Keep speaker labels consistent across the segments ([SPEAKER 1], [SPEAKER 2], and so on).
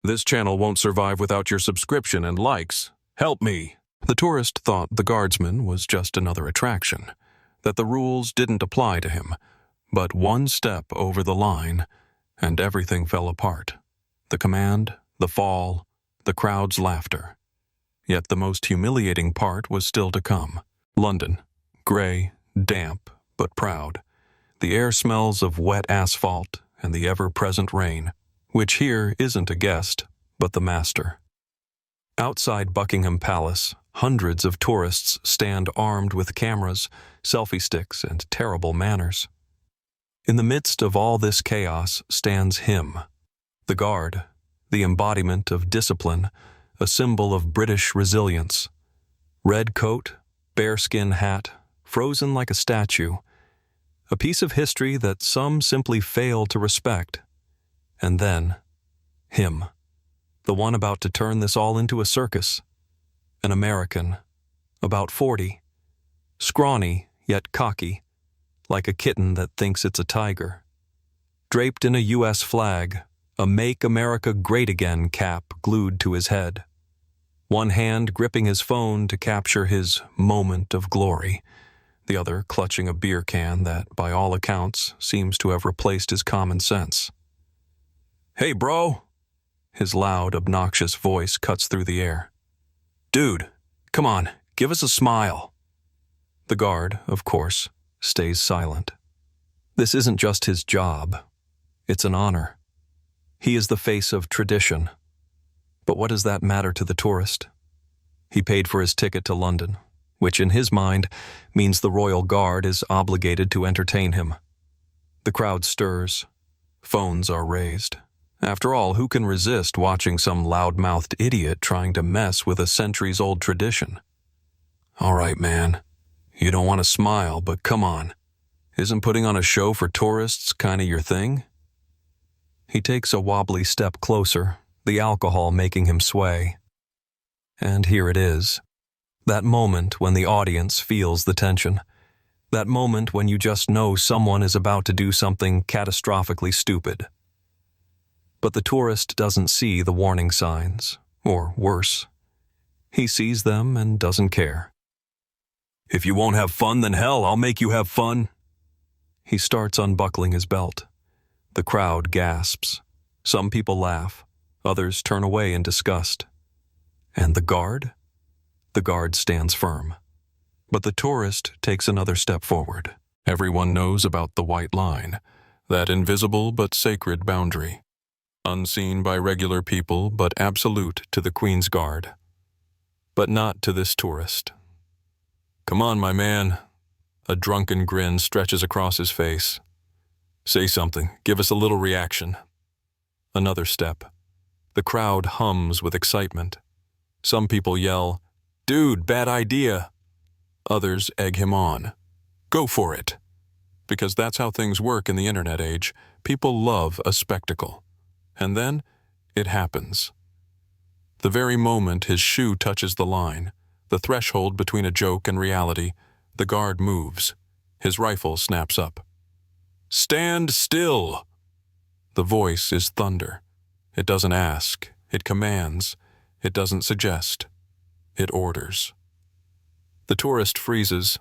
[SPEAKER 1] This channel won't survive without your subscription and likes. Help me. The tourist thought the guardsman was just another attraction, that the rules didn't apply to him. But one step over the line, and everything fell apart. The command, the fall, the crowd's laughter. Yet the most humiliating part was still to come. London, gray, damp, but proud. The air smells of wet asphalt and the ever-present rain, which here isn't a guest, but the master. Outside Buckingham Palace, hundreds of tourists stand armed with cameras, selfie sticks, and terrible manners. In the midst of all this chaos stands him, the guard, the embodiment of discipline, a symbol of British resilience. Red coat, bearskin hat, frozen like a statue, a piece of history that some simply fail to respect. And then, him, the one about to turn this all into a circus. An American, about 40, scrawny yet cocky, like a kitten that thinks it's a tiger. Draped in a U.S. flag, a Make America Great Again cap glued to his head. One hand gripping his phone to capture his moment of glory, the other clutching a beer can that, by all accounts, seems to have replaced his common sense. "Hey, bro!" His loud, obnoxious voice cuts through the air. "Dude, come on, give us a smile." The guard, of course, stays silent. This isn't just his job. It's an honor. He is the face of tradition. But what does that matter to the tourist? He paid for his ticket to London, which in his mind means the Royal Guard is obligated to entertain him. The crowd stirs. Phones are raised. After all, who can resist watching some loud-mouthed idiot trying to mess with a centuries-old tradition? All right, man. You don't want to smile, but come on. Isn't putting on a show for tourists kind of your thing? He takes a wobbly step closer, the alcohol making him sway. And here it is. That moment when the audience feels the tension. That moment when you just know someone is about to do something catastrophically stupid. But the tourist doesn't see the warning signs, or worse. He sees them and doesn't care. "If you won't have fun, then hell, I'll make you have fun." He starts unbuckling his belt. The crowd gasps. Some people laugh. Others turn away in disgust. And the guard? The guard stands firm. But the tourist takes another step forward. Everyone knows about the white line, that invisible but sacred boundary. Unseen by regular people, but absolute to the Queen's Guard. But not to this tourist. "Come on, my man." A drunken grin stretches across his face. "Say something. Give us a little reaction." Another step. The crowd hums with excitement. Some people yell, "Dude, bad idea." Others egg him on. "Go for it." Because that's how things work in the internet age. People love a spectacle. And then, it happens. The very moment his shoe touches the line, the threshold between a joke and reality, the guard moves. His rifle snaps up. "Stand still!" The voice is thunder. It doesn't ask. It commands. It doesn't suggest. It orders. The tourist freezes.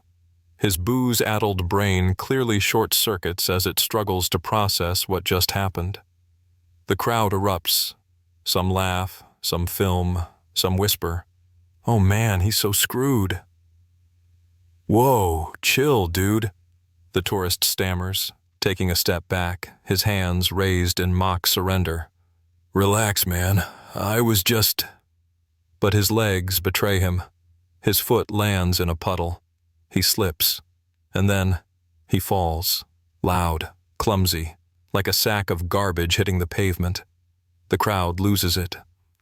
[SPEAKER 1] His booze-addled brain clearly short-circuits as it struggles to process what just happened. The crowd erupts. Some laugh, some film, some whisper. "Oh man, he's so screwed." "Whoa, chill, dude," the tourist stammers, taking a step back, his hands raised in mock surrender. "Relax, man. I was just—" But his legs betray him. His foot lands in a puddle. He slips. And then he falls, loud, clumsy, like a sack of garbage hitting the pavement. The crowd loses it.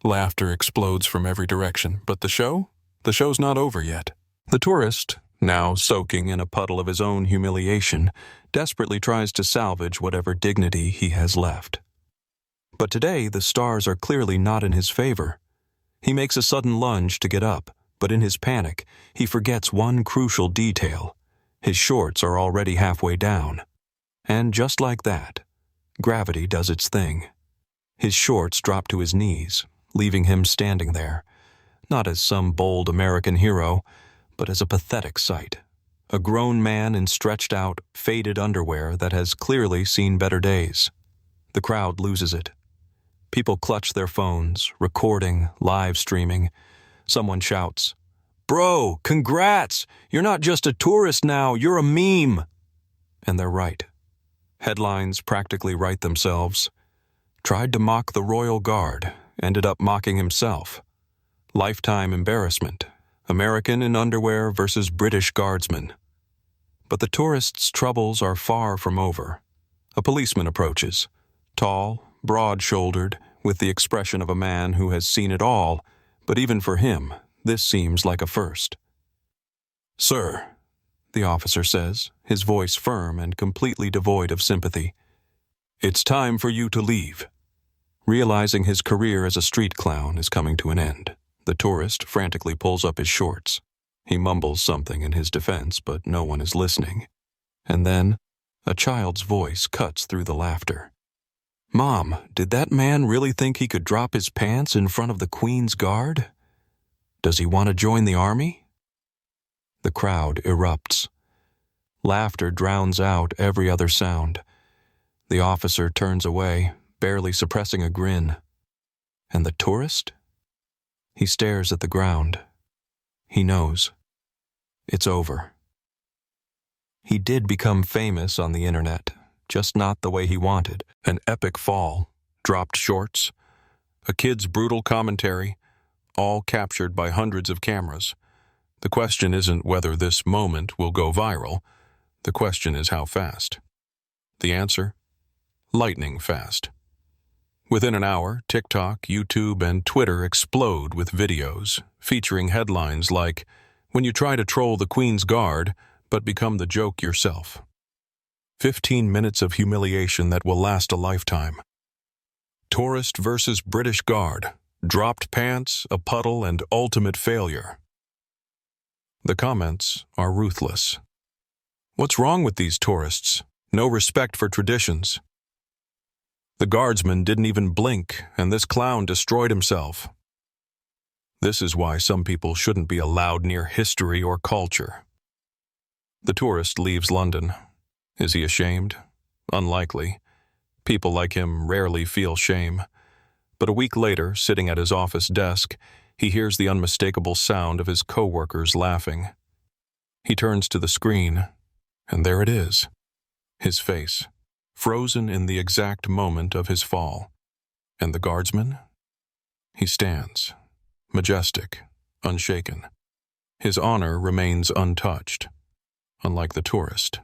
[SPEAKER 1] Laughter explodes from every direction. But the show? The show's not over yet. The tourist, now soaking in a puddle of his own humiliation, desperately tries to salvage whatever dignity he has left. But today the stars are clearly not in his favor. He makes a sudden lunge to get up, but in his panic, he forgets one crucial detail. His shorts are already halfway down. And just like that, gravity does its thing. His shorts drop to his knees, leaving him standing there, not as some bold American hero, but as a pathetic sight. A grown man in stretched-out, faded underwear that has clearly seen better days. The crowd loses it. People clutch their phones, recording, live streaming. Someone shouts, "Bro, congrats! You're not just a tourist now, you're a meme!" And they're right. Headlines practically write themselves. Tried to mock the Royal Guard, ended up mocking himself. Lifetime embarrassment. American in underwear versus British guardsman. But the tourist's troubles are far from over. A policeman approaches, tall, broad-shouldered, with the expression of a man who has seen it all, but even for him, this seems like a first. "Sir," the officer says, his voice firm and completely devoid of sympathy, "it's time for you to leave." Realizing his career as a street clown is coming to an end, the tourist frantically pulls up his shorts. He mumbles something in his defense, but no one is listening. And then, a child's voice cuts through the laughter. "Mom, did that man really think he could drop his pants in front of the Queen's Guard? Does he want to join the army?" The crowd erupts. Laughter drowns out every other sound. The officer turns away, barely suppressing a grin. And the tourist? He stares at the ground. He knows. It's over. He did become famous on the internet, just not the way he wanted. An epic fall, dropped shorts, a kid's brutal commentary, all captured by hundreds of cameras. The question isn't whether this moment will go viral. The question is how fast. The answer? Lightning fast. Within an hour, TikTok, YouTube, and Twitter explode with videos featuring headlines like, "When you try to troll the Queen's Guard, but become the joke yourself." 15 minutes of humiliation that will last a lifetime. Tourist versus British Guard. Dropped pants, a puddle, and ultimate failure. The comments are ruthless. What's wrong with these tourists? No respect for traditions. The guardsman didn't even blink, and this clown destroyed himself. This is why some people shouldn't be allowed near history or culture. The tourist leaves London. Is he ashamed? Unlikely. People like him rarely feel shame. But a week later, sitting at his office desk, he hears the unmistakable sound of his co-workers laughing. He turns to the screen, and there it is. His face, frozen in the exact moment of his fall. And the guardsman? He stands, majestic, unshaken. His honor remains untouched, unlike the tourist.